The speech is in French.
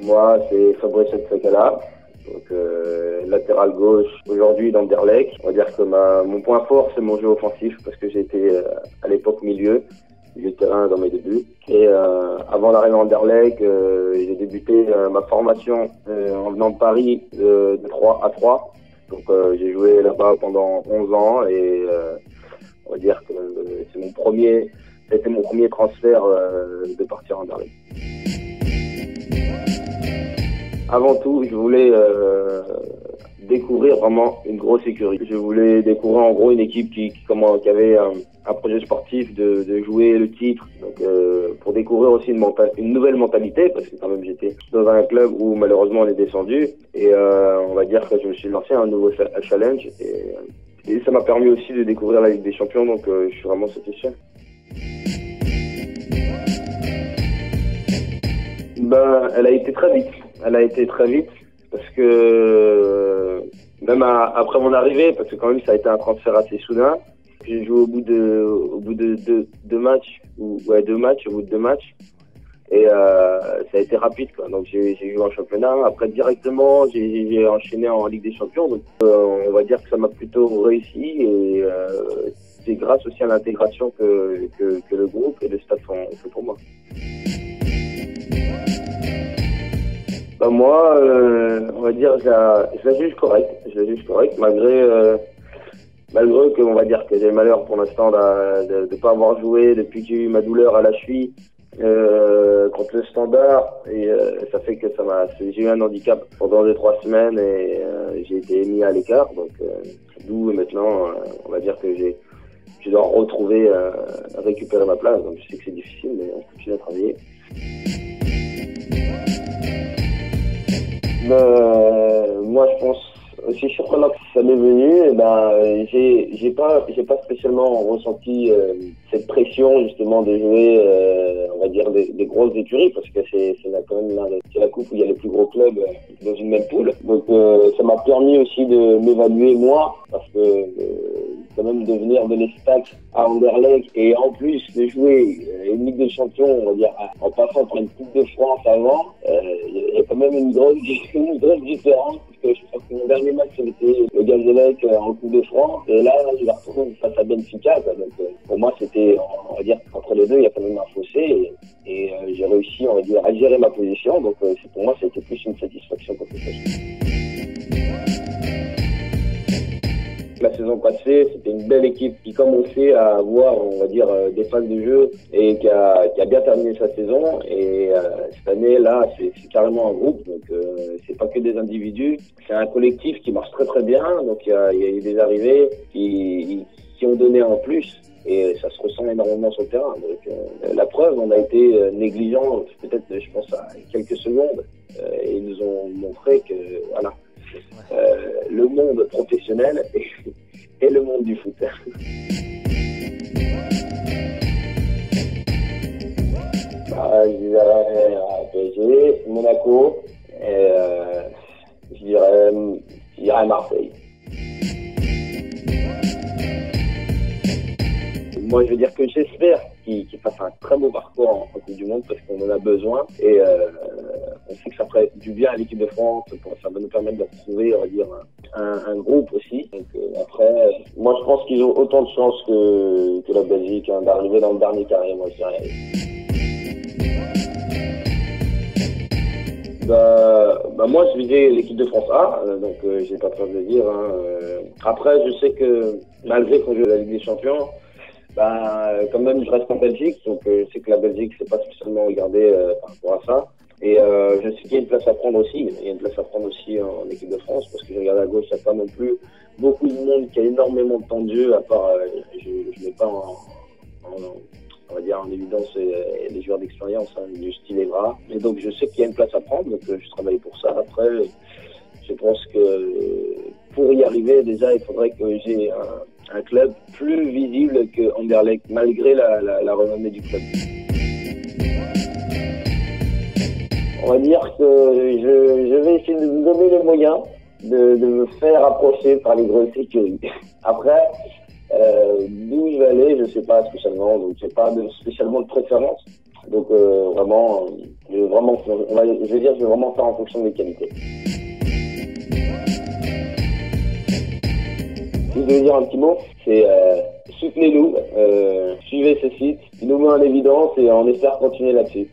Moi, c'est Fabrice Tsakala, donc latéral gauche aujourd'hui dans Anderlecht. On va dire que mon point fort, c'est mon jeu offensif parce que j'étais à l'époque milieu du terrain dans mes débuts. Et avant d'arriver à Anderlecht, j'ai débuté ma formation en venant de Paris de 3 à 3. Donc j'ai joué là-bas pendant 11 ans et on va dire que c'était mon premier transfert de partir en Anderlecht. Avant tout, je voulais découvrir vraiment une grosse écurie. Je voulais découvrir en gros une équipe qui avait un projet sportif de jouer le titre. Donc pour découvrir aussi une nouvelle mentalité, parce que quand même j'étais dans un club où malheureusement on est descendu. Et on va dire que je me suis lancé un nouveau challenge. Et ça m'a permis aussi de découvrir la Ligue des Champions, donc je suis vraiment satisfait. Elle a été très vite. Elle a été très vite parce que même après mon arrivée, parce que quand même ça a été un transfert assez soudain. J'ai joué au bout de deux matchs, au bout de 2 matchs, et ça a été rapide quoi. Donc j'ai joué en championnat. Après directement j'ai enchaîné en Ligue des Champions. Donc on va dire que ça m'a plutôt réussi et c'est grâce aussi à l'intégration que le groupe et le staff ont fait pour moi. Moi, on va dire, je la juge correcte. Je la juge correcte, malgré que, on va dire, que j'ai le malheur pour l'instant de pas avoir joué depuis que j'ai eu ma douleur à la cheville contre le Standard. Et ça fait que j'ai eu un handicap pendant 2-3 semaines et j'ai été mis à l'écart. Donc, d'où maintenant, on va dire que je dois récupérer ma place. Donc, je sais que c'est difficile, mais on continue à travailler. Moi, je pense aussi surprenant que ça m'est venu. J'ai pas spécialement ressenti cette pression justement de jouer, on va dire des grosses écuries, parce que c'est quand même c'est la coupe où il y a les plus gros clubs dans une même poule. Donc ça m'a permis aussi de m'évaluer moi, parce que quand même de venir de l'Estac à Anderlecht et en plus de jouer une Ligue des Champions, on va dire en passant par une Coupe de France avant, il y a quand même une grosse différence, parce que je pense que mon dernier match c'était le Gazélec en Coupe de France, et là je vais retrouver face à Benfica, quoi. Donc pour moi c'était, on va dire, entre les deux il y a quand même un fossé, et j'ai réussi, on va dire, à gérer ma position. Donc pour moi c'était plus une satisfaction qu'autre chose. La saison passée, c'était une belle équipe qui commençait à avoir, on va dire, des phases de jeu et qui a bien terminé sa saison. Et cette année-là, c'est carrément un groupe. Donc, c'est pas que des individus. C'est un collectif qui marche très très bien. Donc, il y a eu des arrivées qui ont donné en plus. Et ça se ressent énormément sur le terrain. Donc, la preuve, on a été négligents, peut-être, je pense, à quelques secondes. Et ils nous ont montré que, voilà, le monde professionnel et le monde du foot. Je dirais à PSG, Monaco, et je dirais Marseille. Moi, je veux dire que j'espère qu'il fasse un très beau parcours en Coupe du Monde, parce qu'on en a besoin, et on sait que ça ferait du bien à l'équipe de France. Ça va nous permettre de retrouver, on va dire, un groupe aussi. Donc après, moi je pense qu'ils ont autant de chance que la Belgique d'arriver dans le dernier carré, moi je dirais. Moi je visais l'équipe de France A, donc j'ai pas peur de le dire. Après, je sais que malgré qu'on joue la Ligue des Champions, quand même je reste en Belgique, donc je sais que la Belgique c'est pas spécialement regardé par rapport à ça. Et je sais qu'il y a une place à prendre aussi. Il y a une place à prendre aussi en équipe de France, parce que je regarde à gauche, il n'y a pas non plus beaucoup de monde qui a énormément de temps de jeu, à part, je ne mets pas on va dire en évidence les joueurs d'expérience, du style Evra. Et donc je sais qu'il y a une place à prendre, donc je travaille pour ça. Après, je pense que pour y arriver, déjà, il faudrait que j'ai un club plus visible que Anderlecht, malgré la renommée du club. On va dire que je vais essayer de me donner les moyens de me faire approcher par les grosses écuries. Après, d'où je vais aller, je ne sais pas spécialement, donc j'ai pas spécialement de préférence. Donc vraiment, je vais vraiment faire en fonction des qualités. Si je devais dire un petit mot, c'est soutenez-nous, suivez ce site, il nous met en évidence et on espère continuer là-dessus.